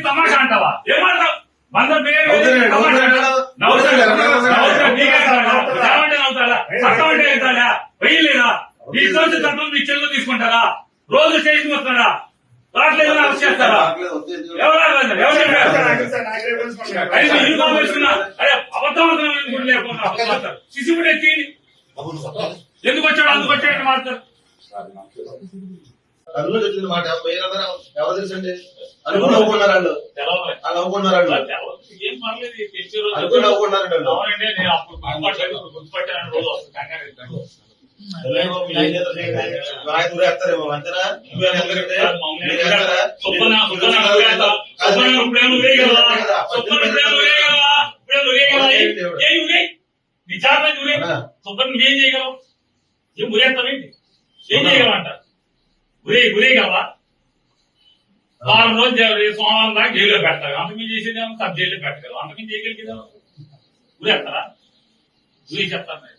తమాషా అంటావా ఏమంటావు నవ్వుతాడా వెయ్యలేదా ఈ సంవత్సరం చట్టం మీ చెల్లు తీసుకుంటారా రోజు స్టేషన్ వస్తారా రావట్లేదు అరెస్ట్ చేస్తారా అరే అబద్ధం లేకుండా శిశువుడు ఎక్కి ఎందుకు వచ్చాడు అందుకు వచ్చాడని మాట్లాడతారు అందులో చెప్పిన మాట ఎవరు తెలుసండి అనుకున్నారు వాళ్ళు అనుకున్నారు ఏం పర్లేదు అనుకున్నారండి వేస్తారేమో అంతేనా ఏం చేయగలవు ఏం ఉరేస్తావేంటి ఏం చేయగలమంట ఉరే కదా వారం రోజు సోమవారం దాకా జైల్లో పెడతారు అంతకుమించి చేసేదేమో సబ్ జైల్లో పెట్టగలవు అంతకుమించి చేయగలిగేదేమో ఉరేస్తారా ఉరే చెప్తాను